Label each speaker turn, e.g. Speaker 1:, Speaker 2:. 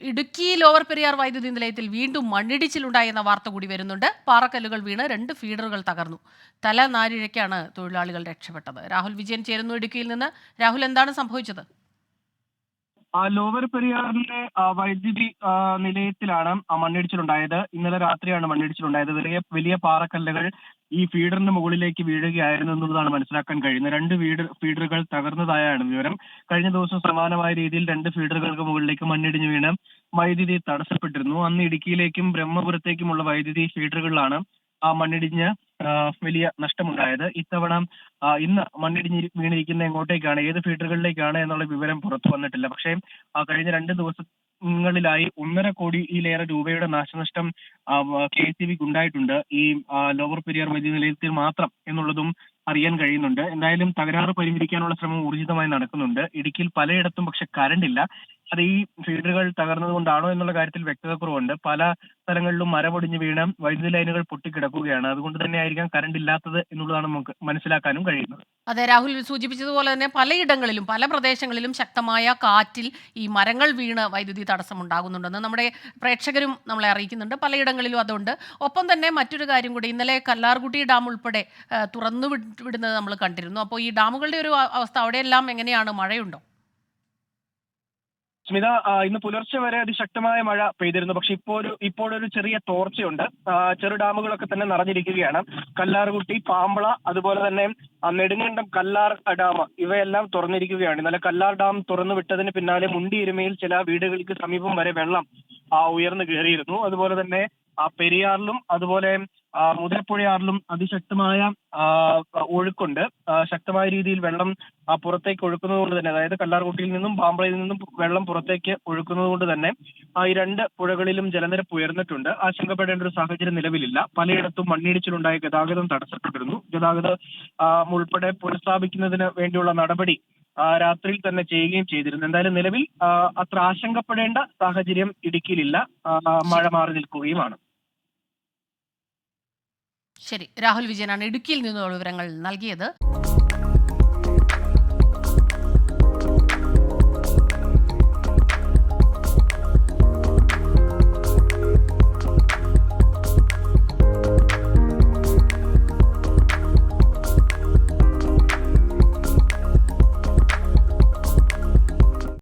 Speaker 1: Idukki lower Periyar വൈദ്യുതി നിലയത്തിൽ വീണ്ടും മണ്ണിടിച്ചിലുണ്ടായെന്ന വാർത്ത കൂടി വരുന്നുണ്ട്. പാറക്കല്ലുകൾ വീണ് 2 ഫീഡറുകൾ തകർന്നു. തല നാരിഴയ്ക്കാണ് തൊഴിലാളികൾ രക്ഷപ്പെട്ടത്. രാഹുൽ വിജയൻ ചേരുന്നു ഇടുക്കിയിൽ നിന്ന്. രാഹുൽ, എന്താണ് സംഭവിച്ചത്?
Speaker 2: ലോവർ പെരിയാറിലെ വൈദ്യുതി നിലയത്തിലാണ് മണ്ണിടിച്ചിലുണ്ടായത്. ഇന്നലെ രാത്രിയാണ് മണ്ണിടിച്ചിലുണ്ടായത്. വലിയ വലിയ പാറക്കല്ലുകൾ ഈ ഫീഡറിന് മുകളിലേക്ക് വീഴുകയായിരുന്നു എന്നുള്ളതാണ് മനസ്സിലാക്കാൻ കഴിയുന്നത്. 2 ഫീഡറുകൾ തകർന്നതായാണ് വിവരം. കഴിഞ്ഞ ദിവസം സമാനമായ രീതിയിൽ 2 ഫീഡറുകൾക്ക് മുകളിലേക്ക് മണ്ണിടിഞ്ഞ് വീണ് വൈദ്യുതി തടസ്സപ്പെട്ടിരുന്നു. അന്ന് ഇടുക്കിയിലേക്കും ബ്രഹ്മപുരത്തേക്കുമുള്ള വൈദ്യുതി ഫീഡറുകളിലാണ് മണ്ണിടിഞ്ഞ് വലിയ നഷ്ടമുണ്ടായത്. ഇത്തവണ ഇന്ന് മണ്ണിടിഞ്ഞ് വീണിരിക്കുന്ന എങ്ങോട്ടേക്കാണ്, ഏത് ഫീഡറുകളിലേക്കാണ് എന്നുള്ള വിവരം പുറത്തു വന്നിട്ടില്ല. പക്ഷേ കഴിഞ്ഞ 2 ദിവസങ്ങളിലായി 1.5 കോടിയിലേറെ രൂപയുടെ നാശനഷ്ടം KSEBിക്ക് ഉണ്ടായിട്ടുണ്ട് ഈ ലോവർ പെരിയാർ വൈദ്യുതി നിലയത്തിൽ മാത്രം എന്നുള്ളതും അറിയാൻ കഴിയുന്നുണ്ട്. എന്തായാലും തകരാറ് പരിഹരിക്കാനുള്ള ശ്രമം ഊർജിതമായി നടക്കുന്നുണ്ട്. ഇടുക്കിയിൽ പലയിടത്തും പക്ഷെ കറണ്ട് ഇല്ല. അത് ഈ ഫീഡറുകൾ തകർന്നത് കൊണ്ടാണോ എന്നുള്ള കാര്യത്തിൽ വ്യക്തത കുറവുണ്ട്. പല സ്ഥലങ്ങളിലും മരമൊടിഞ്ഞ് വീണ് വൈദ്യുതി ലൈനുകൾ പൊട്ടിക്കിടക്കുകയാണ്. അതുകൊണ്ട് തന്നെ ആയിരിക്കാം കറണ്ട് ഇല്ലാത്തത് എന്നുള്ളതാണ് നമുക്ക് മനസ്സിലാക്കാനും കഴിയുന്നത്.
Speaker 1: അതെ, രാഹുൽ സൂചിപ്പിച്ചതുപോലെ തന്നെ പലയിടങ്ങളിലും പല പ്രദേശങ്ങളിലും ശക്തമായ കാറ്റിൽ ഈ മരങ്ങൾ വീണ് വൈദ്യുതി തടസ്സമുണ്ടാകുന്നുണ്ടെന്ന് നമ്മുടെ പ്രേക്ഷകരും നമ്മളെ അറിയിക്കുന്നുണ്ട്. പലയിടങ്ങളിലും അതുണ്ട്. ഒപ്പം തന്നെ മറ്റൊരു കാര്യം കൂടി, ഇന്നലെ കല്ലാർകുട്ടി ഡാം ഉൾപ്പെടെ തുറന്നു വിടുന്നത് നമ്മൾ കണ്ടിരുന്നു. അപ്പോൾ ഈ ഡാമുകളുടെ ഒരു അവസ്ഥ അവിടെയെല്ലാം എങ്ങനെയാണ്? മഴയുണ്ടോ?
Speaker 2: സ്മിത, ഇന്ന് പുലർച്ചെ വരെ അതിശക്തമായ മഴ പെയ്തിരുന്നു. പക്ഷെ ഇപ്പോഴൊരു ചെറിയ തോർച്ചയുണ്ട്. ചെറു ഡാമുകളൊക്കെ തന്നെ നിറഞ്ഞിരിക്കുകയാണ്. കല്ലാർകുട്ടി, പാമ്പള, അതുപോലെ തന്നെ നെടുങ്കണ്ടം കല്ലാർ ഡാം ഇവയെല്ലാം തുറന്നിരിക്കുകയാണ്. ഇന്നലെ കല്ലാർ ഡാം തുറന്നു വിട്ടതിന് പിന്നാലെ മുണ്ടിയിരുമയിൽ ചില വീടുകൾക്ക് സമീപം വരെ വെള്ളം ഉയർന്നു കയറിയിരുന്നു. അതുപോലെ തന്നെ പെരിയാറിലും അതുപോലെ മുതലപ്പുഴയാറിലും അതിശക്തമായ ഒഴുക്കുണ്ട്. ശക്തമായ രീതിയിൽ വെള്ളം പുറത്തേക്ക് ഒഴുക്കുന്നത് കൊണ്ട് തന്നെ, അതായത് കല്ലാർകുട്ടിയിൽ നിന്നും പാമ്പളയിൽ നിന്നും വെള്ളം പുറത്തേക്ക് ഒഴുക്കുന്നത് കൊണ്ട് തന്നെ ഈ 2 പുഴകളിലും ജലനിരപ്പ് ഉയർന്നിട്ടുണ്ട്. ആശങ്കപ്പെടേണ്ട ഒരു സാഹചര്യം നിലവിലില്ല. പലയിടത്തും മണ്ണിടിച്ചിലുണ്ടായ ഗതാഗതം തടസ്സപ്പെട്ടിരുന്നു. ഗതാഗതം ഉൾപ്പെടെ പുനഃസ്ഥാപിക്കുന്നതിന് വേണ്ടിയുള്ള നടപടി രാത്രിയിൽ തന്നെ ചെയ്യുകയും ചെയ്തിരുന്നു. എന്തായാലും നിലവിൽ അത്ര ആശങ്കപ്പെടേണ്ട സാഹചര്യം ഇടുക്കിയിലില്ല. മഴ
Speaker 1: ശരി,
Speaker 2: മാറി നിൽക്കുകയുമാണ്.
Speaker 1: ശരി. രാഹുൽ വിജയനാണ് ഇടുക്കിയിൽ നിന്നുള്ള വിവരങ്ങൾ നൽകിയത്.